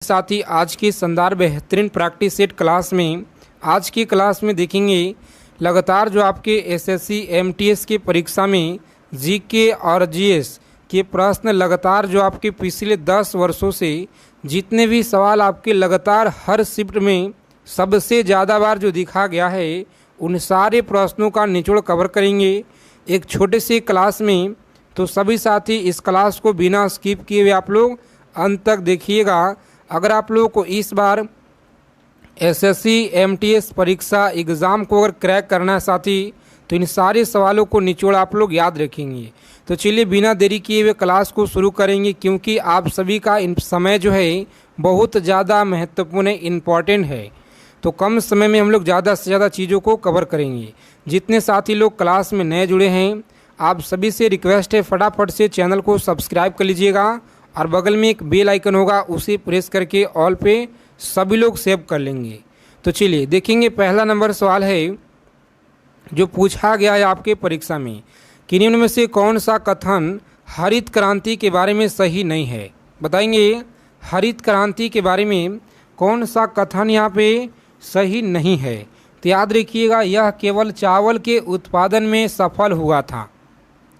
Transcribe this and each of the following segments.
साथ ही आज की शानदार बेहतरीन प्रैक्टिस सेट क्लास में आज की क्लास में देखेंगे लगातार जो आपके एसएससी एमटीएस की परीक्षा में जीके और जीएस के प्रश्न लगातार जो आपके पिछले 10 वर्षों से जितने भी सवाल आपके लगातार हर शिफ्ट में सबसे ज़्यादा बार जो दिखा गया है उन सारे प्रश्नों का निचोड़ कवर करेंगे एक छोटे से क्लास में। तो सभी साथी इस क्लास को बिना स्किप किए हुए आप लोग अंत तक देखिएगा। अगर आप लोगों को इस बार एसएससी एमटीएस परीक्षा एग्ज़ाम को अगर क्रैक करना है साथी तो इन सारे सवालों को निचोड़ आप लोग याद रखेंगे। तो चलिए बिना देरी किए हुए क्लास को शुरू करेंगे, क्योंकि आप सभी का समय जो है बहुत ज़्यादा महत्वपूर्ण है, इम्पॉर्टेंट है। तो कम समय में हम लोग ज़्यादा से ज़्यादा चीज़ों को कवर करेंगे। जितने साथी लोग क्लास में नए जुड़े हैं आप सभी से रिक्वेस्ट है फटाफट से चैनल को सब्सक्राइब कर लीजिएगा और बगल में एक बेल आइकन होगा उसे प्रेस करके ऑल पे सभी लोग सेव कर लेंगे। तो चलिए देखेंगे पहला नंबर सवाल है जो पूछा गया है आपके परीक्षा में कि निम्न में से कौन सा कथन हरित क्रांति के बारे में सही नहीं है। बताएंगे हरित क्रांति के बारे में कौन सा कथन यहाँ पे सही नहीं है। तो याद रखिएगा यह केवल चावल के उत्पादन में सफल हुआ था।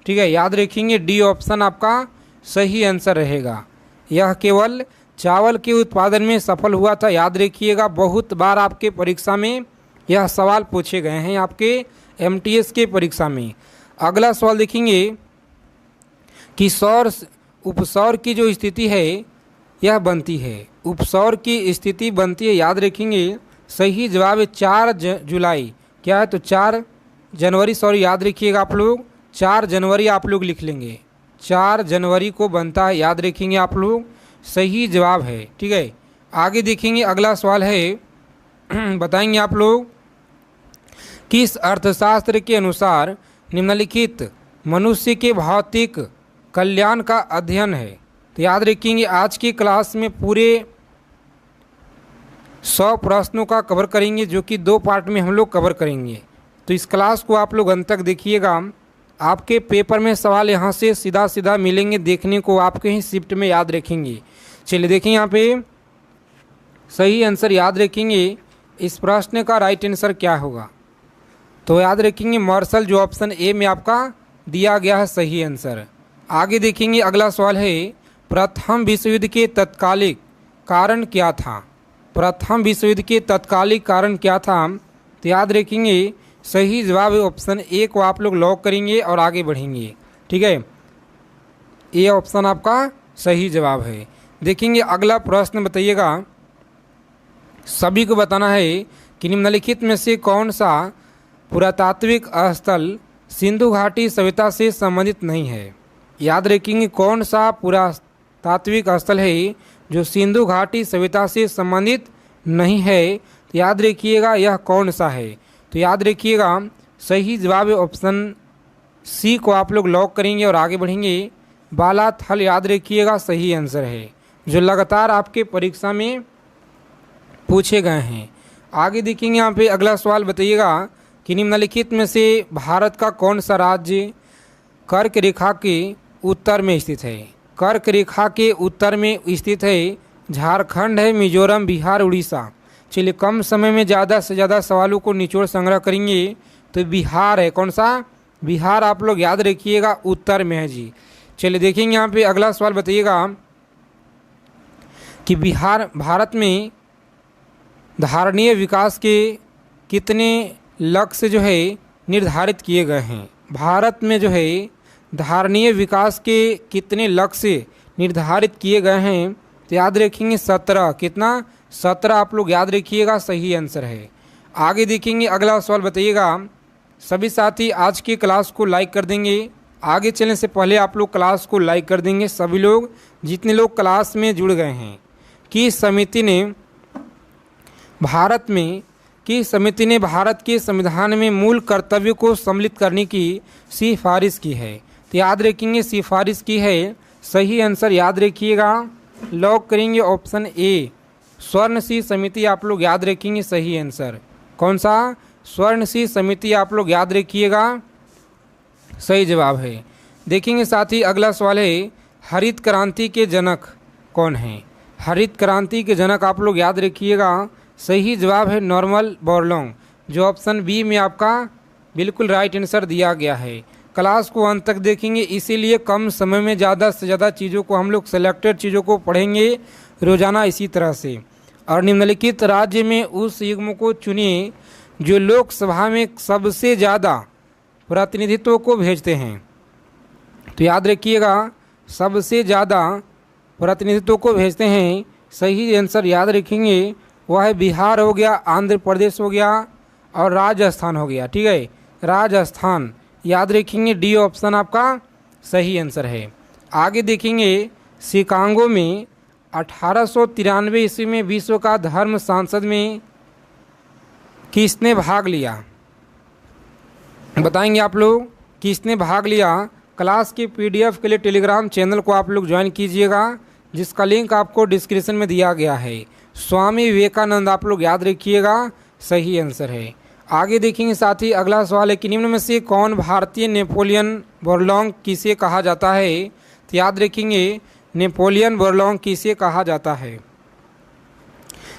ठीक है, याद रखेंगे डी ऑप्शन आपका सही आंसर रहेगा। यह केवल चावल के उत्पादन में सफल हुआ था। याद रखिएगा बहुत बार आपके परीक्षा में यह सवाल पूछे गए हैं आपके एमटीएस के परीक्षा में। अगला सवाल देखेंगे कि सौर उपसौर की जो स्थिति है यह बनती है, उपसौर की स्थिति बनती है। याद रखेंगे सही जवाब है 4 जुलाई। क्या है तो 4 जनवरी, सॉरी याद रखिएगा आप लोग 4 जनवरी आप लोग लिख लेंगे, 4 जनवरी को बनता है। याद रखेंगे आप लोग सही जवाब है। ठीक है, आगे देखेंगे अगला सवाल है बताएंगे आप लोग किस अर्थशास्त्र के अनुसार निम्नलिखित मनुष्य के भौतिक कल्याण का अध्ययन है। तो याद रखेंगे आज की क्लास में पूरे 100 प्रश्नों का कवर करेंगे जो कि 2 पार्ट में हम लोग कवर करेंगे। तो इस क्लास को आप लोग अंत तक देखिएगा। आपके पेपर में सवाल यहाँ से सीधा सीधा मिलेंगे देखने को, आपके ही शिफ्ट में याद रखेंगे। चलिए देखें यहाँ पे सही आंसर याद रखेंगे। इस प्रश्न का राइट आंसर क्या होगा तो याद रखेंगे मार्शल जो ऑप्शन ए में आपका दिया गया है सही आंसर। आगे देखेंगे अगला सवाल है प्रथम विश्व युद्ध के तत्कालिक कारण क्या था। प्रथम विश्व युद्ध के तत्कालिक कारण क्या था। तो याद रखेंगे सही जवाब ऑप्शन ए को आप लोग लॉक करेंगे और आगे बढ़ेंगे। ठीक है, ये ऑप्शन आपका सही जवाब है। देखेंगे अगला प्रश्न बताइएगा, सभी को बताना है कि निम्नलिखित में से कौन सा पुरातात्विक स्थल सिंधु घाटी सभ्यता से संबंधित नहीं है। याद रखेंगे कौन सा पुरातात्विक स्थल है जो सिंधु घाटी सभ्यता से संबंधित नहीं है। तो याद रखिएगा यह कौन सा है। तो याद रखिएगा सही जवाब ऑप्शन सी को आप लोग लॉक करेंगे और आगे बढ़ेंगे। बालाथल याद रखिएगा सही आंसर है जो लगातार आपके परीक्षा में पूछे गए हैं। आगे देखेंगे यहाँ पे अगला सवाल बताइएगा कि निम्नलिखित में से भारत का कौन सा राज्य कर्क रेखा के उत्तर में स्थित है। कर्क रेखा के उत्तर में स्थित है झारखंड है, मिजोरम, बिहार, उड़ीसा। चलिए कम समय में ज़्यादा से ज़्यादा सवालों को निचोड़ संग्रह करेंगे तो बिहार है। कौन सा बिहार आप लोग याद रखिएगा उत्तर में है जी। चलिए देखेंगे यहाँ पे अगला सवाल बताइएगा कि बिहार भारत में धारणीय विकास के कितने लक्ष्य जो है निर्धारित किए गए हैं। भारत में जो है धारणीय विकास के कितने लक्ष्य निर्धारित किए गए हैं। तो याद रखेंगे 17। कितना 17 आप लोग याद रखिएगा सही आंसर है। आगे देखेंगे अगला सवाल बताइएगा, सभी साथी आज की क्लास को लाइक कर देंगे। आगे चलने से पहले आप लोग क्लास को लाइक कर देंगे सभी लोग जितने लोग क्लास में जुड़ गए हैं। कि समिति ने भारत के संविधान में मूल कर्तव्य को सम्मिलित करने की सिफारिश की है। तो याद रखेंगे सिफारिश की है सही आंसर याद रखिएगा लॉक करेंगे ऑप्शन ए स्वर्णसिंह समिति आप लोग याद रखेंगे सही आंसर। कौन सा स्वर्णसिंह समिति आप लोग याद रखिएगा सही जवाब है। देखेंगे साथ ही अगला सवाल है हरित क्रांति के जनक कौन है। हरित क्रांति के जनक आप लोग याद रखिएगा, सही जवाब है नॉर्मन बोरलॉग, जो ऑप्शन बी में आपका बिल्कुल राइट आंसर दिया गया है। क्लास को अंत तक देखेंगे, इसीलिए कम समय में ज़्यादा से ज़्यादा चीज़ों को हम लोग सेलेक्टेड चीज़ों को पढ़ेंगे रोज़ाना इसी तरह से। और निम्नलिखित राज्य में उस युग्म को चुनिए जो लोकसभा में सबसे ज़्यादा प्रतिनिधित्व को भेजते हैं। तो याद रखिएगा, सबसे ज़्यादा प्रतिनिधित्व को भेजते हैं, सही आंसर याद रखेंगे वह है बिहार हो गया, आंध्र प्रदेश हो गया और राजस्थान हो गया। ठीक है, राजस्थान याद रखेंगे, डी ऑप्शन आपका सही आंसर है। आगे देखेंगे, शिकागो में 1893 ईस्वी में विश्व का धर्म संसद में किसने भाग लिया? बताएंगे आप लोग किसने भाग लिया। क्लास के पीडीएफ के लिए टेलीग्राम चैनल को आप लोग ज्वाइन कीजिएगा, जिसका लिंक आपको डिस्क्रिप्शन में दिया गया है। स्वामी विवेकानंद आप लोग याद रखिएगा, सही आंसर है। आगे देखेंगे साथी, अगला सवाल है कि निम्न में से कौन भारतीय नेपोलियन बोरलॉग किसे कहा जाता है? तो याद रखेंगे, नेपोलियन बोरलॉग किसे कहा जाता है?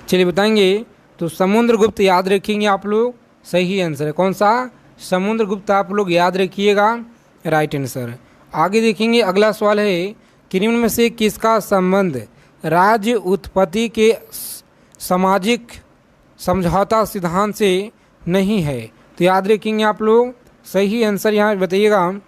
चलिए बताएंगे। तो समुद्रगुप्त याद रखेंगे आप लोग, सही आंसर है। कौन सा? समुद्रगुप्त आप लोग याद रखिएगा, राइट आंसर। आगे देखेंगे, अगला सवाल है कि निम्न में से किसका संबंध राज्य उत्पत्ति के सामाजिक समझौता सिद्धांत से नहीं है? तो याद रखेंगे आप लोग, सही आंसर यहाँ बताइएगा,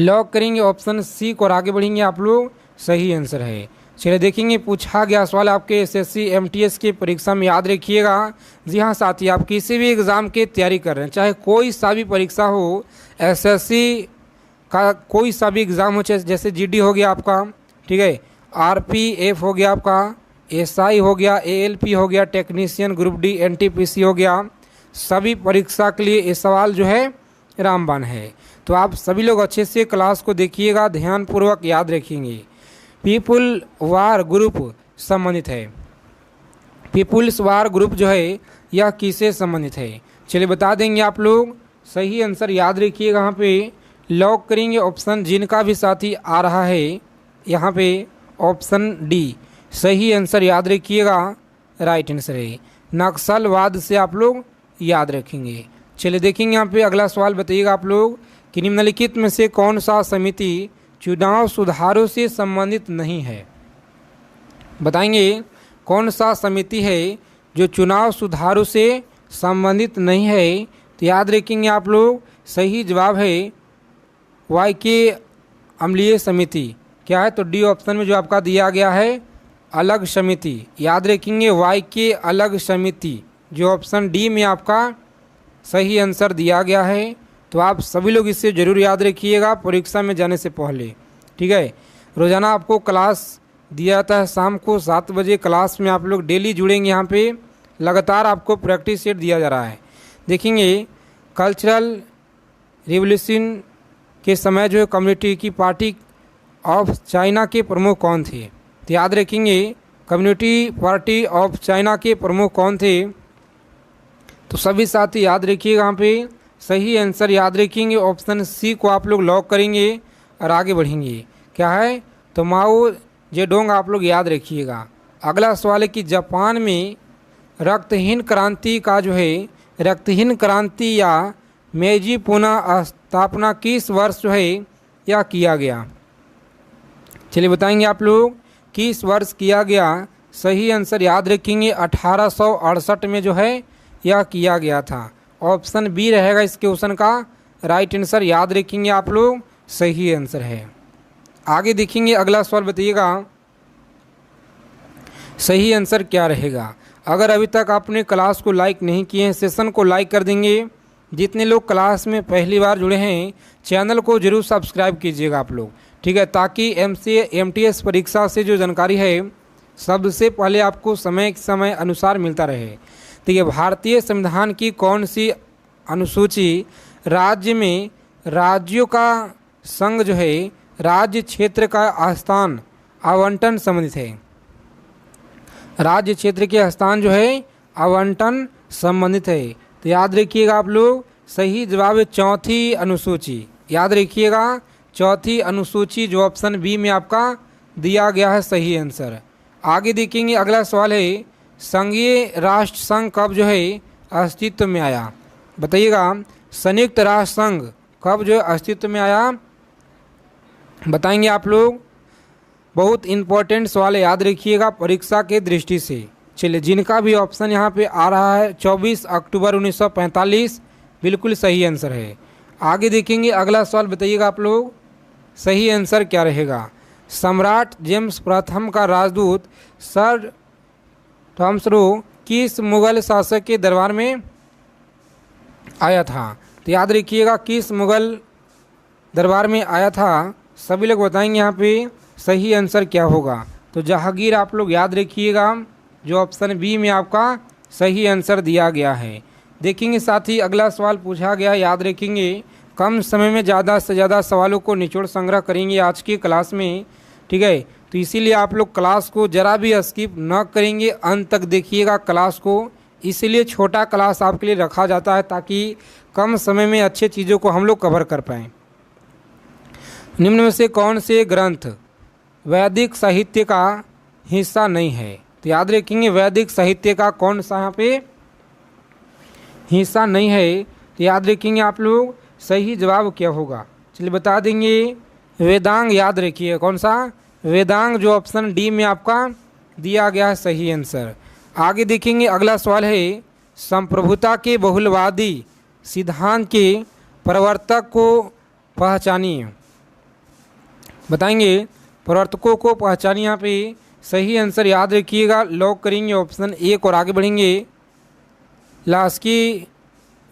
लॉक करेंगे ऑप्शन सी को और आगे बढ़ेंगे आप लोग, सही आंसर है। चलिए देखेंगे, पूछा गया सवाल आपके एसएससी एमटीएस की परीक्षा में याद रखिएगा। जी हाँ साथी, आप किसी भी एग्ज़ाम की तैयारी कर रहे हैं, चाहे कोई सा भी परीक्षा हो, एसएससी का कोई सा भी एग्ज़ाम हो, जैसे जीडी हो गया आपका, ठीक है, आरपीएफ हो गया आपका, एसआई हो गया, एएलपी हो गया, टेक्नीशियन ग्रुप डी, एनटीपीसी हो गया, सभी परीक्षा के लिए ये सवाल जो है रामबाण है। तो आप सभी लोग अच्छे से क्लास को देखिएगा, ध्यानपूर्वक याद रखेंगे। पीपुल वार ग्रुप संबंधित है, पीपुल्स वार ग्रुप जो है यह किससे संबंधित है? चलिए बता देंगे आप लोग, सही आंसर याद रखिएगा, यहाँ पे लॉक करेंगे ऑप्शन जिनका भी साथी आ रहा है यहाँ पे ऑप्शन डी, सही आंसर याद रखिएगा, राइट आंसर है। नक्सलवाद से आप लोग याद रखेंगे। चलिए देखेंगे यहाँ पे अगला सवाल, बताइएगा आप लोग कि निम्नलिखित में से कौन सा समिति चुनाव सुधारों से संबंधित नहीं है? बताएंगे कौन सा समिति है जो चुनाव सुधारों से संबंधित नहीं है? तो याद रखेंगे आप लोग, सही जवाब है वाईके अम्लीय समिति। क्या है? तो डी ऑप्शन में जो आपका दिया गया है अलग समिति, याद रखेंगे वाईके अलग समिति, जो ऑप्शन डी में आपका सही आंसर दिया गया है। तो आप सभी लोग इसे ज़रूर याद रखिएगा परीक्षा में जाने से पहले, ठीक है। रोज़ाना आपको क्लास दिया जाता है, शाम को 7 बजे क्लास में आप लोग डेली जुड़ेंगे, यहाँ पे लगातार आपको प्रैक्टिस सेट दिया जा रहा है। देखेंगे कल्चरल रिवोल्यूशन के समय जो है कम्युनिटी की पार्टी ऑफ चाइना के प्रमुख कौन थे? तो याद रखेंगे कम्युनिटी पार्टी ऑफ चाइना के प्रमुख कौन थे? तो सभी साथी याद रखिएगा, यहाँ पे सही आंसर याद रखेंगे ऑप्शन सी को आप लोग लॉक करेंगे और आगे बढ़ेंगे। क्या है? तो माओ जेडोंग आप लोग याद रखिएगा। अगला सवाल है कि जापान में रक्तहीन क्रांति का जो है रक्तहीन क्रांति या मेजी पुनः स्थापना किस वर्ष जो है यह किया गया? चलिए बताएंगे आप लोग किस वर्ष किया गया। सही आंसर याद रखेंगे 1868 में जो है यह किया गया था। ऑप्शन बी रहेगा इस क्वेश्चन का राइट आंसर, याद रखेंगे आप लोग, सही आंसर है। आगे देखेंगे अगला सवाल, बताइएगा सही आंसर क्या रहेगा। अगर अभी तक आपने क्लास को लाइक नहीं किए हैं, सेशन को लाइक कर देंगे। जितने लोग क्लास में पहली बार जुड़े हैं चैनल को जरूर सब्सक्राइब कीजिएगा आप लोग, ठीक है, ताकि एमसीए एमटीएस परीक्षा से जो जानकारी है सबसे पहले आपको समय अनुसार मिलता रहे। तो ये भारतीय संविधान की कौन सी अनुसूची राज्य में राज्यों का संघ जो है राज्य क्षेत्र का स्थान आवंटन संबंधित है? राज्य क्षेत्र के स्थान जो है आवंटन संबंधित है। तो याद रखिएगा आप लोग, सही जवाब है चौथी अनुसूची, याद रखिएगा चौथी अनुसूची, जो ऑप्शन बी में आपका दिया गया है सही आंसर। आगे देखेंगे अगला सवाल है, संघीय राष्ट्र संघ कब जो है अस्तित्व में आया? बताइएगा, संयुक्त राष्ट्र संघ कब जो है अस्तित्व में आया, बताएंगे आप लोग। बहुत इंपॉर्टेंट सवाल है, याद रखिएगा परीक्षा के दृष्टि से। चलिए, जिनका भी ऑप्शन यहाँ पे आ रहा है 24 अक्टूबर 1945 बिल्कुल सही आंसर है। आगे देखेंगे अगला सवाल, बताइएगा आप लोग सही आंसर क्या रहेगा। सम्राट जेम्स प्रथम का राजदूत सर थॉमस रो किस मुगल शासक के दरबार में आया था? तो याद रखिएगा किस मुगल दरबार में आया था, सभी लोग बताएंगे यहाँ पे सही आंसर क्या होगा। तो जहांगीर आप लोग याद रखिएगा, जो ऑप्शन बी में आपका सही आंसर दिया गया है। देखेंगे साथ ही अगला सवाल पूछा गया, याद रखेंगे कम समय में ज़्यादा से ज़्यादा सवालों को निचोड़ संग्रह करेंगे आज की क्लास में, ठीक है। तो इसीलिए आप लोग क्लास को ज़रा भी स्किप न करेंगे, अंत तक देखिएगा क्लास को। इसीलिए छोटा क्लास आपके लिए रखा जाता है ताकि कम समय में अच्छे चीज़ों को हम लोग कवर कर पाएँ। निम्न में से कौन से ग्रंथ वैदिक साहित्य का हिस्सा नहीं है? तो याद रखेंगे वैदिक साहित्य का कौन सा यहाँ पे हिस्सा नहीं है, तो याद रखेंगे आप लोग सही जवाब क्या होगा। चलिए बता देंगे, वेदांग याद रखिए, कौन सा वेदांग, जो ऑप्शन डी में आपका दिया गया है सही आंसर। आगे देखेंगे अगला सवाल है, संप्रभुता के बहुलवादी सिद्धांत के प्रवर्तक को पहचानिए। बताएंगे प्रवर्तकों को पहचानिए, यहाँ पे सही आंसर याद रखिएगा, लॉक करेंगे ऑप्शन एक और आगे बढ़ेंगे। लास्की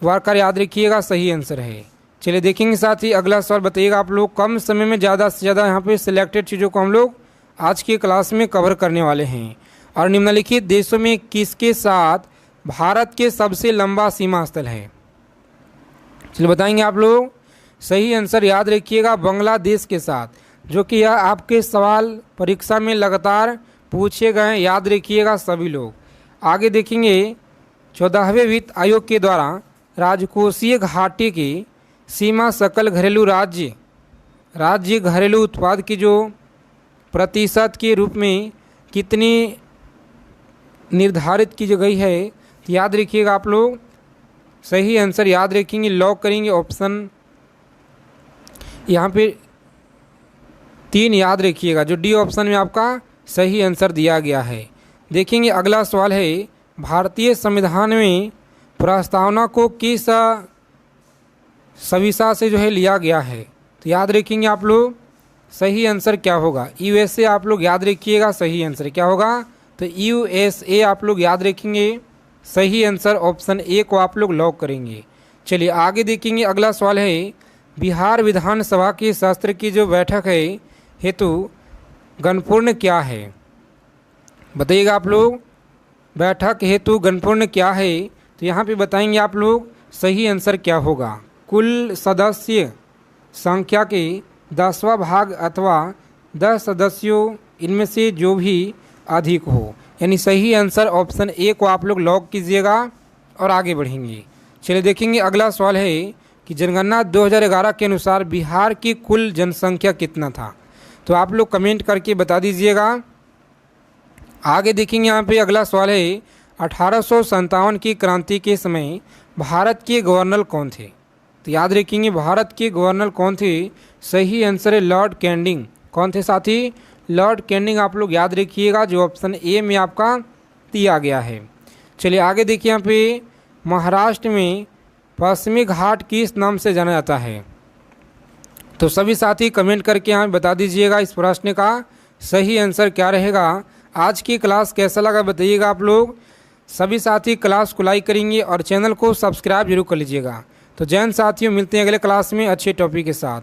वार्कर याद रखिएगा सही आंसर है। चलिए देखेंगे साथ ही अगला सवाल, बताइएगा आप लोग कम समय में ज़्यादा से ज़्यादा यहाँ पे सिलेक्टेड चीज़ों को हम लोग आज की क्लास में कवर करने वाले हैं। और निम्नलिखित देशों में किसके साथ भारत के सबसे लंबा सीमा स्थल है? चलिए बताएंगे आप लोग सही आंसर याद रखिएगा, बांग्लादेश के साथ, जो कि यह आपके सवाल परीक्षा में लगातार पूछे गए हैं, याद रखिएगा सभी लोग। आगे देखेंगे 14वें वित्त आयोग के द्वारा राजकोषीय घाटे की सीमा सकल घरेलू राज्य घरेलू उत्पाद की जो प्रतिशत के रूप में कितनी निर्धारित की गई है, तो याद रखिएगा आप लोग सही आंसर याद रखेंगे, लॉक करेंगे ऑप्शन यहाँ पे 3 याद रखिएगा, जो डी ऑप्शन में आपका सही आंसर दिया गया है। देखेंगे अगला सवाल है, भारतीय संविधान में प्रस्तावना को किस सविशा से जो है लिया गया है? तो याद रखेंगे आप लोग सही आंसर क्या होगा। यूएसए आप लोग याद रखिएगा सही आंसर क्या होगा, तो यूएसए आप लोग याद रखेंगे सही आंसर ऑप्शन ए को आप लोग लॉक करेंगे। चलिए आगे देखेंगे अगला सवाल है, बिहार विधानसभा की सत्र की जो बैठक है हेतु गणपूर्ण क्या है? बताइएगा आप लोग बैठक हेतु गणपूर्ण क्या है, तो यहाँ पे बताएंगे आप लोग सही आंसर क्या होगा। कुल सदस्य संख्या के 10वां भाग अथवा 10 सदस्यों इनमें से जो भी अधिक हो, यानी सही आंसर ऑप्शन ए को आप लोग लॉक कीजिएगा और आगे बढ़ेंगे। चलिए देखेंगे अगला सवाल है कि जनगणना 2011 के अनुसार बिहार की कुल जनसंख्या कितना था? तो आप लोग कमेंट करके बता दीजिएगा। आगे देखेंगे यहाँ पे अगला सवाल है, 1857 की क्रांति के समय भारत के गवर्नर कौन थे? तो याद रखेंगे भारत के गवर्नर कौन थे, सही आंसर है लॉर्ड कैनिंग। कौन थे साथी? लॉर्ड कैनिंग आप लोग याद रखिएगा, जो ऑप्शन ए में आपका दिया गया है। चलिए आगे देखिए, यहाँ पे महाराष्ट्र में पश्चिमी घाट किस नाम से जाना जाता है? तो सभी साथी कमेंट करके यहाँ बता दीजिएगा इस प्रश्न का सही आंसर क्या रहेगा। आज की क्लास कैसा लगा बताइएगा आप लोग। सभी साथी क्लास को लाइक करेंगे और चैनल को सब्सक्राइब जरूर कर लीजिएगा। तो जैन साथियों, मिलते हैं अगले क्लास में अच्छे टॉपिक के साथ।